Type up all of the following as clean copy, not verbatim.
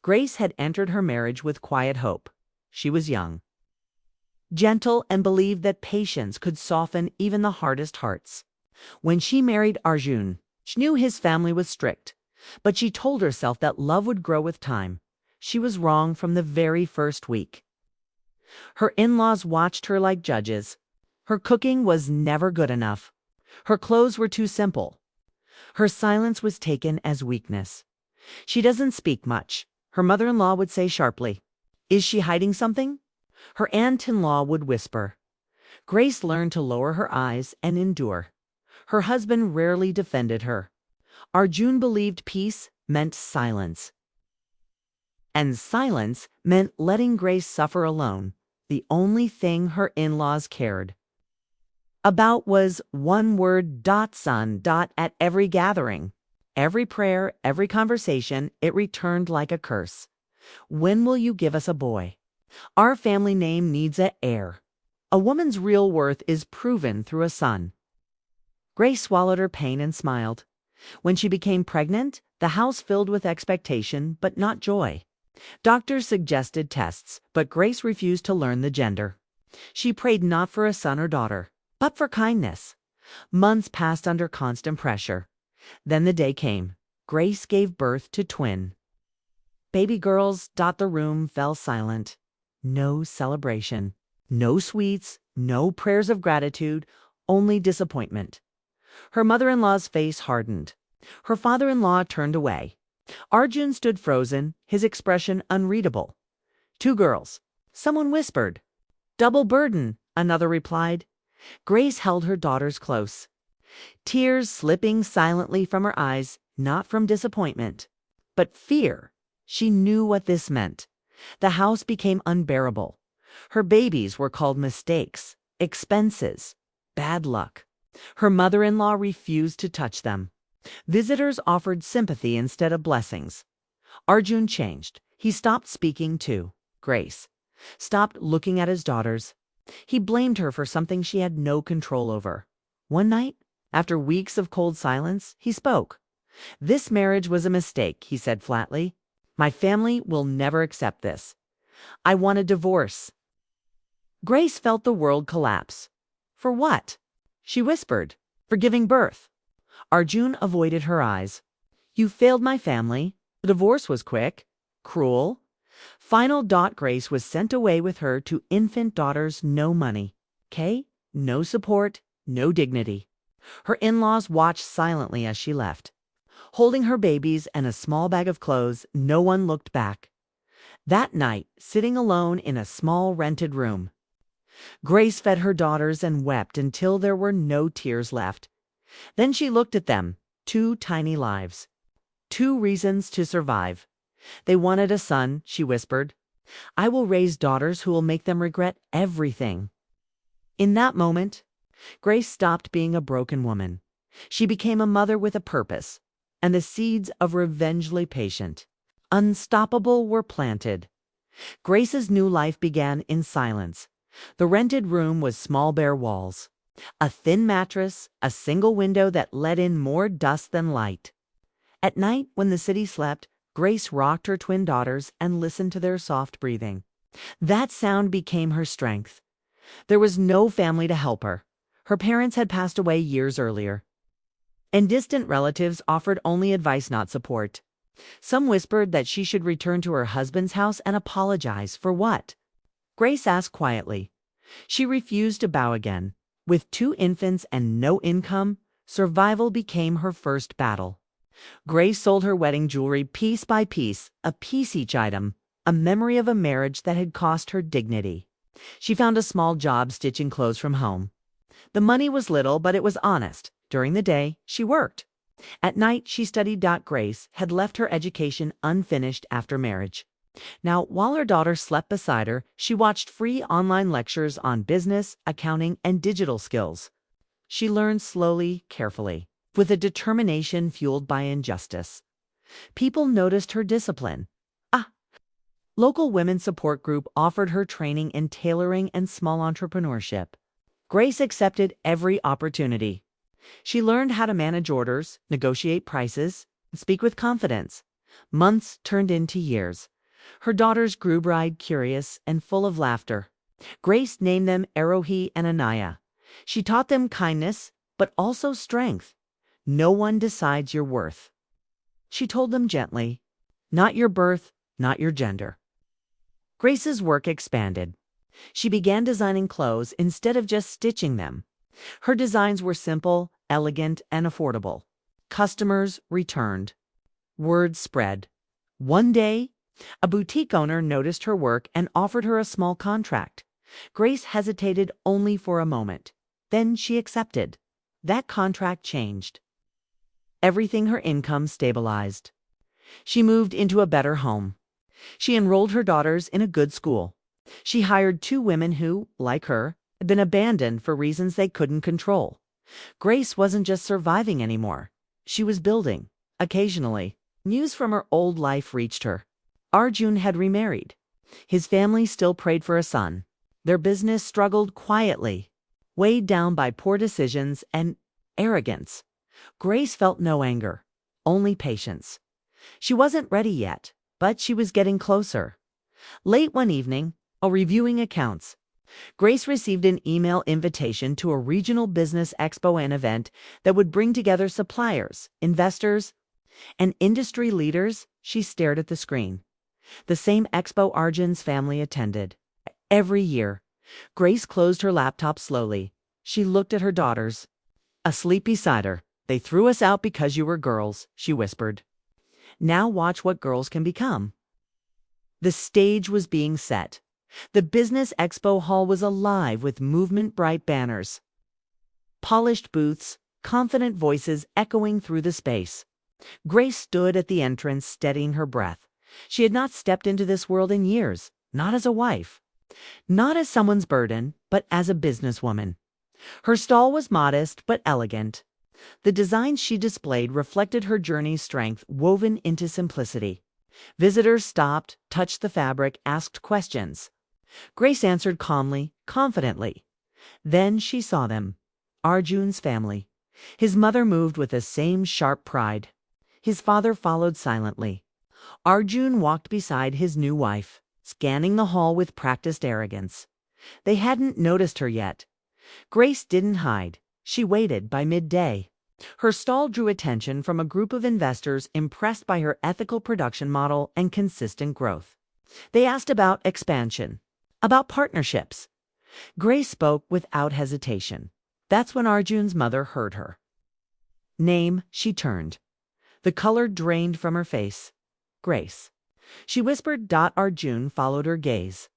Grace had entered her marriage with quiet hope. She was young, gentle, and believed that patience could soften even the hardest hearts. When she married Arjun, she knew his family was strict, but she told herself that love would grow with time. She was wrong from the very first week. Her in-laws watched her like judges. Her cooking was never good enough. Her clothes were too simple. Her silence was taken as weakness. "She doesn't speak much," her mother-in-law would say sharply. "Is she hiding something?" Her aunt-in-law would whisper. Grace learned to lower her eyes and endure. Her husband rarely defended her. Arjun believed peace meant silence. And silence meant letting Grace suffer alone. The only thing her in-laws cared about was one word, son. At every gathering, every prayer, every conversation, it returned like a curse. "When will you give us a boy? Our family name needs an heir. A woman's real worth is proven through a son." Grace swallowed her pain and smiled. When she became pregnant, the house filled with expectation, but not joy. Doctors suggested tests, but Grace refused to learn the gender. She prayed not for a son or daughter, but for kindness. Months passed under constant pressure. Then the day came. Grace gave birth to twin baby girls. The room fell silent. No celebration, no sweets, no prayers of gratitude, only disappointment. Her mother-in-law's face hardened. Her father-in-law turned away. Arjun stood frozen, his expression unreadable. "Two girls," someone whispered. "Double burden," another replied. Grace held her daughters close, tears slipping silently from her eyes, not from disappointment, but fear. She knew what this meant. The house became unbearable. Her babies were called mistakes, expenses, bad luck. Her mother-in-law refused to touch them. Visitors offered sympathy instead of blessings. Arjun changed. He stopped speaking to Grace, stopped looking at his daughters. He blamed her for something she had no control over. One night, after weeks of cold silence, he spoke. "This marriage was a mistake," he said flatly. "My family will never accept this. I want a divorce." Grace felt the world collapse. "For what?" she whispered. "For giving birth." Arjun avoided her eyes. "You failed my family. The divorce was quick, cruel." Final. Grace was sent away with her to infant daughters. No money, no support, no dignity. Her in-laws watched silently as she left. Holding her babies and a small bag of clothes, no one looked back. That night, sitting alone in a small rented room, Grace fed her daughters and wept until there were no tears left. Then she looked at them, two tiny lives, two reasons to survive. They wanted a son, she whispered. "I will raise daughters who will make them regret everything." In that moment, Grace stopped being a broken woman. She became a mother with a purpose, and the seeds of revengefully patient, unstoppable were planted. Grace's new life began in silence. The rented room was small bare walls, a thin mattress, a single window that let in more dust than light. At night, when the city slept, Grace rocked her twin daughters and listened to their soft breathing. That sound became her strength. There was no family to help her. Her parents had passed away years earlier, and distant relatives offered only advice, not support. Some whispered that she should return to her husband's house and apologize. For what? Grace asked quietly. She refused to bow again. With two infants and no income, survival became her first battle. Grace sold her wedding jewelry piece by piece, a piece each item, a memory of a marriage that had cost her dignity. She found a small job stitching clothes from home. The money was little, but it was honest. During the day, she worked. At night, she studied. Grace had left her education unfinished after marriage. Now, while her daughter slept beside her, she watched free online lectures on business, accounting, and digital skills. She learned slowly, carefully, with a determination fueled by injustice. People noticed her discipline. Local women's support group offered her training in tailoring and small entrepreneurship. Grace accepted every opportunity. She learned how to manage orders, negotiate prices, and speak with confidence. Months turned into years. Her daughters grew bright, curious, and full of laughter. Grace named them Arohi and Anaya. She taught them kindness, but also strength. No one decides your worth. She told them gently, not your birth, not your gender. Grace's work expanded. She began designing clothes instead of just stitching them. Her designs were simple, elegant, and affordable. Customers returned. Word spread. One day, a boutique owner noticed her work and offered her a small contract. Grace hesitated only for a moment. Then she accepted. That contract changed everything. Her income stabilized. She moved into a better home. She enrolled her daughters in a good school. She hired 2 women who, like her, had been abandoned for reasons they couldn't control. Grace wasn't just surviving anymore. She was building. Occasionally, news from her old life reached her. Arjun had remarried. His family still prayed for a son. Their business struggled quietly, weighed down by poor decisions and arrogance. Grace felt no anger, only patience. She wasn't ready yet, but she was getting closer. Late one evening, while reviewing accounts, Grace received an email invitation to a regional business expo and event that would bring together suppliers, investors, and industry leaders. She stared at the screen. The same expo Arjun's family attended. Every year, Grace closed her laptop slowly. She looked at her daughters. Asleep beside her. They threw us out because you were girls, she whispered. Now watch what girls can become. The stage was being set. The business expo hall was alive with movement-bright banners, polished booths, confident voices echoing through the space. Grace stood at the entrance, steadying her breath. She had not stepped into this world in years, not as a wife, not as someone's burden, but as a businesswoman. Her stall was modest but elegant. The designs she displayed reflected her journey's strength woven into simplicity. Visitors stopped, touched the fabric, asked questions. Grace answered calmly, confidently. Then she saw them. Arjun's family. His mother moved with the same sharp pride. His father followed silently. Arjun walked beside his new wife, scanning the hall with practiced arrogance. They hadn't noticed her yet. Grace didn't hide. She waited. By midday, her stall drew attention from a group of investors impressed by her ethical production model and consistent growth. They asked about expansion, about partnerships. Grace spoke without hesitation. That's when Arjun's mother heard her. Name, she turned. The color drained from her face. Grace. She whispered. Arjun followed her gaze.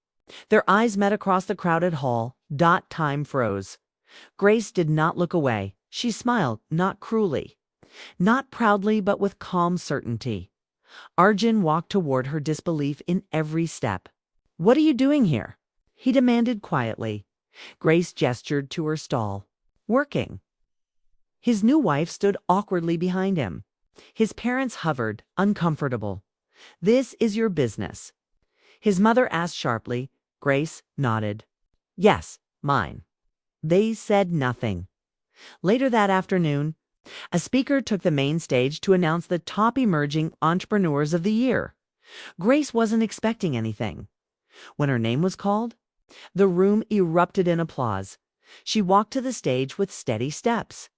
Their eyes met across the crowded hall. Time froze. Grace did not look away. She smiled, not cruelly, not proudly, but with calm certainty. Arjun walked toward her, disbelief in every step. What are you doing here? He demanded quietly. Grace gestured to her stall. Working. His new wife stood awkwardly behind him. His parents hovered, uncomfortable. This is your business? His mother asked sharply. Grace nodded. Yes, mine. They said nothing. Later that afternoon, a speaker took the main stage to announce the top emerging entrepreneurs of the year. Grace wasn't expecting anything. When her name was called, the room erupted in applause. She walked to the stage with steady steps,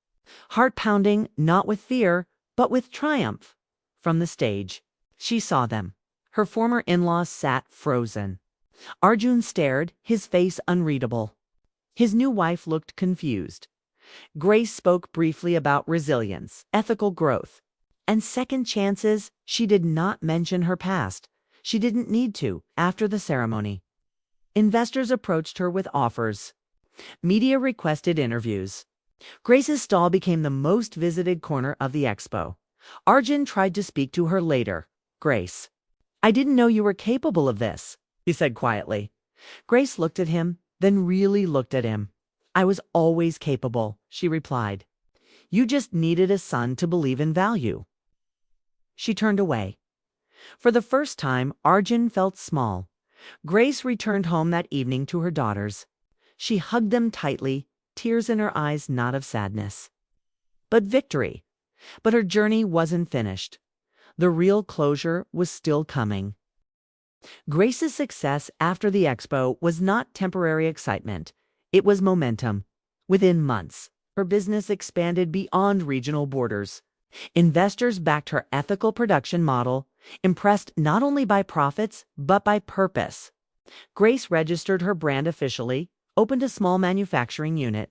heart pounding, not with fear, but with triumph. From the stage, she saw them. Her former in-laws sat frozen. Arjun stared, his face unreadable. His new wife looked confused. Grace spoke briefly about resilience, ethical growth, and second chances. She did not mention her past. She didn't need to after the ceremony. Investors approached her with offers. Media requested interviews. Grace's stall became the most visited corner of the expo. Arjun tried to speak to her later. Grace, I didn't know you were capable of this, he said quietly. Grace looked at him, then really looked at him. I was always capable, she replied. You just needed a son to believe in value. She turned away. For the first time, Arjun felt small. Grace returned home that evening to her daughters. She hugged them tightly, tears in her eyes, not of sadness, but victory. But her journey wasn't finished. The real closure was still coming. Grace's success after the expo was not temporary excitement. It was momentum. Within months, her business expanded beyond regional borders. Investors backed her ethical production model, impressed not only by profits, but by purpose. Grace registered her brand officially, opened a small manufacturing unit,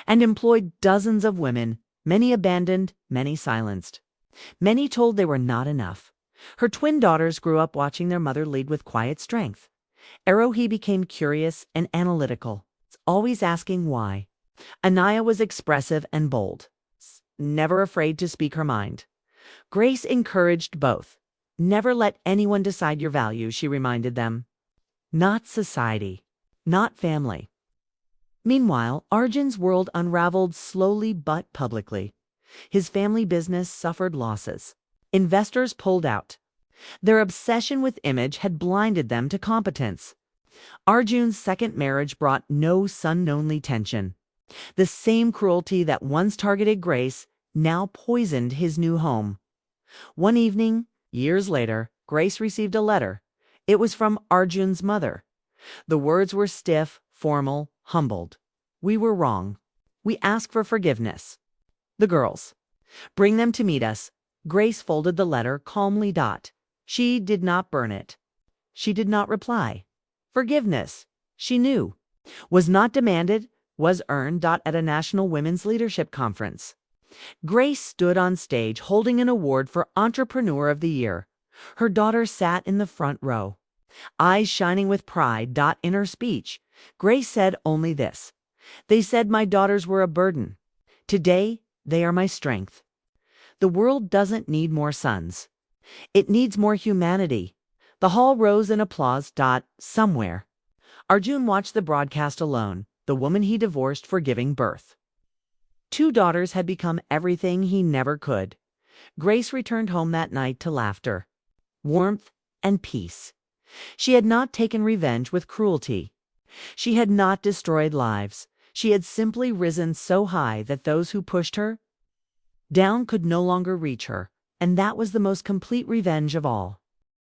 and employed dozens of women, many abandoned, many silenced. Many told they were not enough. Her twin daughters grew up watching their mother lead with quiet strength. Arohi became curious and analytical, always asking why. Anaya was expressive and bold, never afraid to speak her mind. Grace encouraged both. Never let anyone decide your value, she reminded them. Not society, not family. Meanwhile, Arjun's world unraveled slowly but publicly. His family business suffered losses. Investors pulled out. Their obsession with image had blinded them to competence. Arjun's second marriage brought no son-only tension. The same cruelty that once targeted Grace now poisoned his new home. One evening, years later, Grace received a letter. It was from Arjun's mother. The words were stiff, formal, humbled. "We were wrong. We ask for forgiveness." The girls. "Bring them to meet us." Grace folded the letter calmly. She did not burn it. She did not reply. Forgiveness, she knew, was not demanded, was earned. At a national women's leadership conference, Grace stood on stage holding an award for Entrepreneur of the Year. Her daughter sat in the front row, eyes shining with pride. In her speech, Grace said only this: "They said my daughters were a burden. Today, they are my strength." The world doesn't need more sons. It needs more humanity. The hall rose in applause. Somewhere, Arjun watched the broadcast alone, the woman he divorced for giving birth. Two daughters had become everything he never could. Grace returned home that night to laughter, warmth, and peace. She had not taken revenge with cruelty. She had not destroyed lives. She had simply risen so high that those who pushed her down could no longer reach her, and that was the most complete revenge of all.